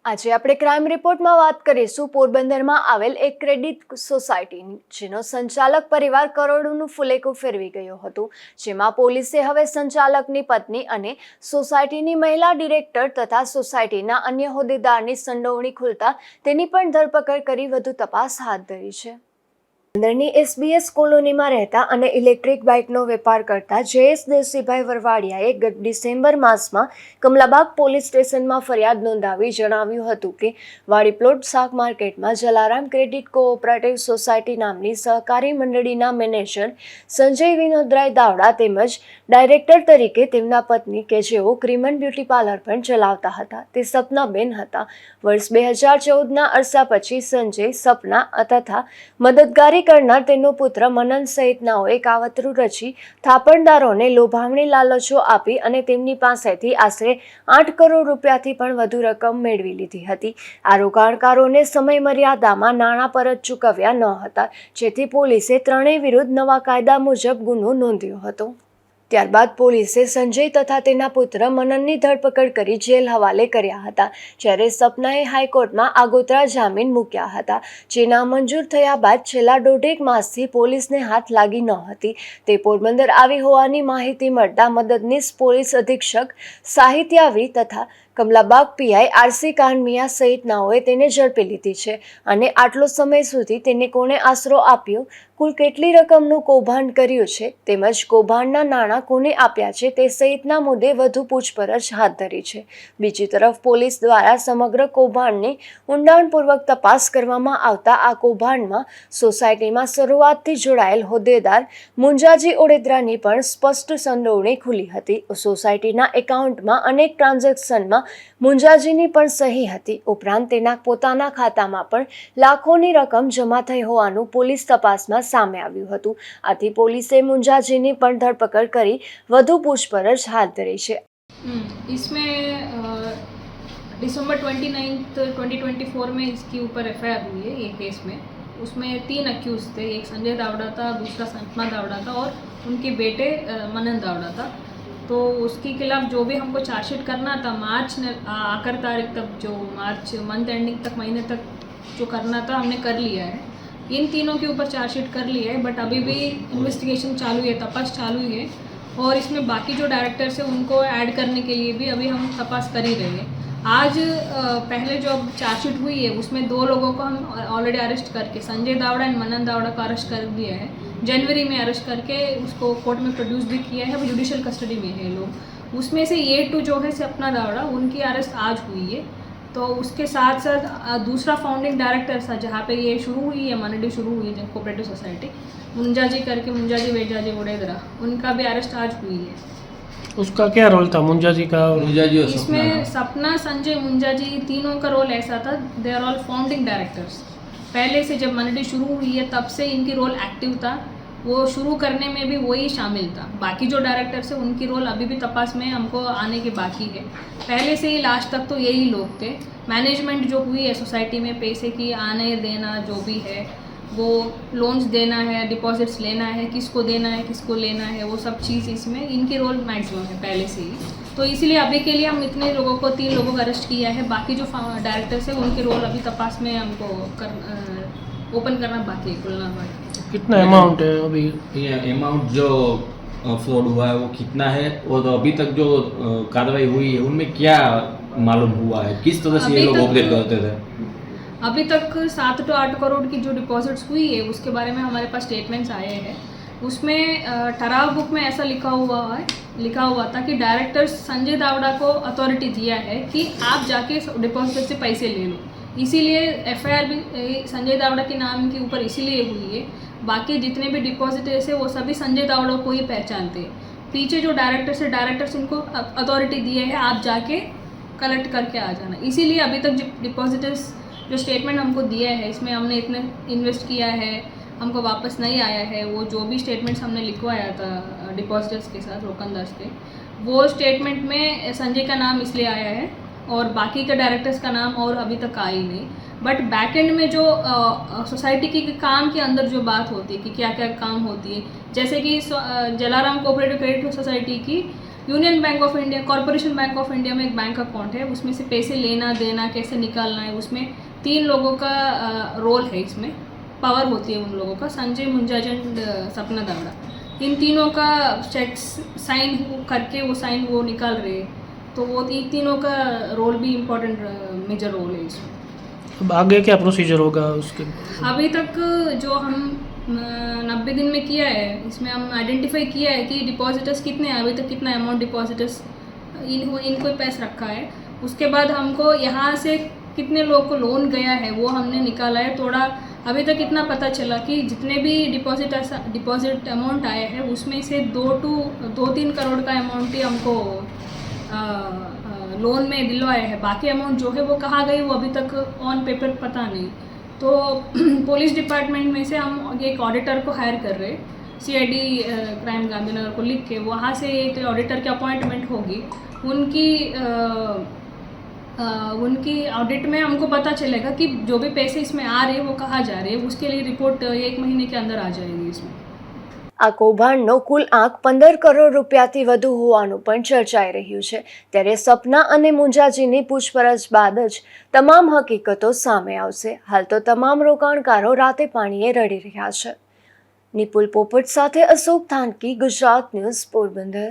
આજે આપણે ક્રાઇમ રિપોર્ટમાં વાત કરીશું પોરબંદરમાં આવેલ એક ક્રેડિટ સોસાયટીની, જેનો સંચાલક પરિવાર કરોડોનું ફુલેકું ફેરવી ગયો હતો। જેમાં પોલીસે હવે સંચાલકની પત્ની અને સોસાયટીની મહિલા ડિરેક્ટર તથા સોસાયટીના અન્ય હોદ્દેદારની સંડોવણી ખુલતા તેની પણ ધરપકડ કરી વધુ તપાસ હાથ ધરી છે। પોરબંદરની SBS કોલોનીમાં રહેતા અને ઇલેક્ટ્રિક બાઇકનો વેપાર કરતા જયેશ દેવસીભાઈ વરવાડિયાએ ગત ડિસેમ્બર માસમાં કમલાબાગ પોલીસ સ્ટેશનમાં ફરિયાદ નોંધાવી જણાવ્યું હતું કે વાડી પ્લોટ શાક માર્કેટમાં જલારામ ક્રેડિટ કોઓપરેટિવ સોસાયટી નામની સહકારી મંડળીના મેનેજર સંજય વિનોદરાય દાવડા તેમજ ડાયરેક્ટર તરીકે તેમના પત્ની કે જેઓ ક્રીમન બ્યુટી પાર્લર પણ ચલાવતા હતા તે સપનાબેન હતા। વર્ષ 2014ના અરસા પછી સંજય, સપના તથા મદદગારી કરનાર તેનો પુત્ર મનન સહિતનાઓએ કાવતરું રચી થાપણદારોને લોભામણી લાલચો આપી અને તેમની પાસેથી આશરે 8 કરોડ રૂપિયાથી પણ વધુ રકમ મેળવી લીધી હતી। આ રોકાણકારોને સમય મર્યાદામાં નાણાં પરત ચૂકવ્યા ન હતા, જેથી પોલીસે ત્રણેય વિરુદ્ધ નવા કાયદા મુજબ ગુનો નોંધ્યો હતો। ત્યારબાદ પોલીસે સંજય તથા તેના પુત્ર મનનની ધરપકડ કરી જેલ હવાલે કર્યા હતા, જ્યારે સપનાએ હાઈકોર્ટમાં આગોતરા જામીન મૂક્યા હતા, જે નામંજૂર થયા બાદ છેલ્લા 1.5 માસથી પોલીસને હાથ લાગી ન હતી। તે પોરબંદર આવી હોવાની માહિતી મળતા મદદનીશ પોલીસ અધિક્ષક સાહિત્યાવી તથા કમલાબાગ પીઆઈ આરસી કાનમિયા સહિતનાઓએ તેને ઝડપી લીધી છે અને આટલો સમય સુધી તેને કોણે આશરો આપ્યો, કુલ કેટલી રકમનું કૌભાંડ કર્યું છે તેમજ કૌભાંડના નાણાં કોને આપ્યા છે તે સહિતના મુદ્દે વધુ પૂછપરછ હાથ ધરી છે। બીજી તરફ પોલીસ દ્વારા સમગ્ર કૌભાંડની ઊંડાણપૂર્વક તપાસ કરવામાં આવતા આ કૌભાંડમાં સોસાયટીમાં શરૂઆતથી જોડાયેલ હોદ્દેદાર મુંજાજી ઓડેદરાની પણ સ્પષ્ટ સંડોવણી ખુલી હતી। સોસાયટીના એકાઉન્ટમાં અનેક ટ્રાન્ઝેક્શનમાં મુંજાજીની પણ સહી હતી, ઉપરાંત તેના પોતાના ખાતામાં પણ લાખોની રકમ જમા થઈ હોવાનું પોલીસ તપાસમાં સામે આવ્યું હતું। આથી પોલીસે મુંજાજીની પણ ધરપકડ કરી વધુ પૂછપરછ હાથ ધરી છે। इसमें दिसंबर 29 2024 में इसके ऊपर एफआईआर हुई है ये केस में। उसमें 3 अक्यूज थे, एक संजय दावड़ा था, दूसरा सपना दावड़ा था और उनके बेटे मनन दावड़ा था। तो उसके खिलाफ जो भी हमको चार्जशीट करना था मार्च आखिर तारीख तक, जो मार्च मंथ एंडिंग तक, महीने तक जो करना था हमने कर लिया है। इन तीनों के ऊपर चार्जशीट कर लिया है, बट अभी भी इन्वेस्टिगेशन चालू है, तपास चालू है और इसमें बाकी जो डायरेक्टर्स हैं उनको ऐड करने के लिए भी अभी हम तपास कर ही रहे हैं। आज पहले जो चार्जशीट हुई है उसमें 2 लोगों को हम ऑलरेडी अरेस्ट करके, संजय दावड़ा एंड मनन दावड़ा को अरेस्ट कर दिया है। जनवरी में अरेस्ट करके उसको कोर्ट में प्रोड्यूस भी किया है, वो जुडिशियल कस्टडी में है लोग। उसमें से ये 2 जो है सपना दावड़ा, उनकी अरेस्ट आज हुई है। तो उसके साथ साथ दूसरा फाउंडिंग डायरेक्टर था जहाँ पे ये शुरू हुई है, मंडी शुरू हुई है कोऑपरेटिव सोसाइटी, मुंजाजी करके, मुंजाजी वेजाजी वडेदरा, उनका भी अरेस्ट आज हुई है। उसका क्या रोल था मुंजाजी का? मुंजाजी और इसमें सपना, संजय, मुंजाजी तीनों का रोल ऐसा था, they are all founding directors. पहले से जब मंडी शुरू हुई है तब से इनकी रोल एक्टिव था, वो शुरू करने में भी वही शामिल था। बाकी जो डायरेक्टर्स है उनकी रोल अभी भी तपास में हमको आने के बाकी है। पहले से ही लास्ट तक तो यही लोग थे। मैनेजमेंट जो हुई है सोसाइटी में, पैसे की आने देना जो भी है, वो लोन्स देना है, डिपॉजिट्स लेना है, किसको देना है, किसको लेना है, वो सब चीज़ इसमें इनकी रोल मैक्सिमम है पहले से ही। तो इसीलिए अभी के लिए हम इतने लोगों को, 3 लोगों को अरेस्ट किया है। बाकी जो डायरेक्टर्स हैं उनके रोल अभी तपास में हमको ओपन करना बाकी है, खुलना बाकी। कितना अमाउंट है अभी? ये अमाउंट जो फ्रॉड हुआ है वो कितना है और अभी तक जो कार्रवाई हुई है उनमें क्या मालूम हुआ है, किस तरह से ये लोग ऑपरेट करते थे? अभी तक 7 to 8 करोड़ की जो डिपॉजिट्स हुई है उसके बारे में हमारे पास स्टेटमेंट्स आए हैं। उसमें ठराव बुक में ऐसा लिखा हुआ था कि डायरेक्टर्स संजय दावड़ा को अथॉरिटी दिया है कि आप जाके डिपॉजिट से पैसे ले लो। इसीलिए एफआईआर भी संजय दावड़ा के नाम के ऊपर इसीलिए हुई है। बाकी जितने भी डिपॉजिटर्स है वो सभी संजय दावड़ा को ही पहचानते हैं। पीछे जो डायरेक्टर्स है, डायरेक्टर्स इनको अथॉरिटी दिए है आप जाके कलेक्ट करके आ जाना। इसीलिए अभी तक डिपॉजिटर्स जो स्टेटमेंट हमको दिया है इसमें हमने इतने इन्वेस्ट किया है, हमको वापस नहीं आया है, वो जो भी स्टेटमेंट्स हमने लिखवाया था डिपॉजिटर्स के साथ, रोकनदार्स के, वो स्टेटमेंट में संजय का नाम इसलिए आया है और बाकी के डायरेक्टर्स का नाम और अभी तक आया ही नहीं। बट बैक एंड में जो सोसाइटी के काम के अंदर जो बात होती है कि क्या क्या काम होती है, जैसे कि जलाराम कोऑपरेटिव क्रेडिट सोसाइटी की union bank of India, corporation bank of India में एक बैंक अकाउंट है, उसमें से पैसे लेना देना कैसे निकालना है, उसमें 3 लोगों का रोल है, इसमें पावर होती है उन लोगों का, संजय मुंजाजन, सपना दावड़ा, इन तीनों का चेक्स साइन करके वो निकाल रहे हैं, तो वो तीनों का रोल भी इम्पोर्टेंट मेजर रोल है इसमें। अब आगे क्या प्रोसीजर होगा उसके? अभी तक जो हम 90 दिन में किया है, इसमें हम आइडेंटिफाई किया है कि डिपॉजिटर्स कितने हैं, अभी तक कितना अमाउंट डिपॉजिटर्स इनको पैसा रखा है। उसके बाद हमको यहाँ से कितने लोग को लोन गया है वो हमने निकाला है। थोड़ा अभी तक इतना पता चला कि जितने भी डिपॉजिट अमाउंट आए हैं उसमें से 2-3 करोड़ का अमाउंट ही हमको लोन में दिलवाया है। बाकी अमाउंट जो है वो कहाँ गई वो अभी तक ऑन पेपर पता नहीं। तो पुलिस डिपार्टमेंट में से हम एक ऑडिटर को हायर कर रहे हैं, CID क्राइम गांधीनगर को लिख के, वहाँ से एक ऑडिटर की अपॉइंटमेंट होगी। उनकी ऑडिट में हमको पता चलेगा कि जो भी पैसे इसमें आ रहे हैं वो कहाँ जा रहे हैं। उसके लिए रिपोर्ट 1 महीने के अंदर आ जाएगी इसमें। આ કૌભાંડનો કુલ આંક 15 કરોડ રૂપિયાથી વધુ હોવાનું પણ ચર્ચાઈ રહ્યું છે। ત્યારે સપના અને મુંજાજીની પૂછપરછ બાદ જ તમામ હકીકતો સામે આવશે। હાલ તો તમામ રોકાણકારો રાતે પાણીએ રડી રહ્યા છે। નિપુલ પોપટ સાથે અશોક થાનકી, ગુજરાત ન્યૂઝ, પોરબંદર।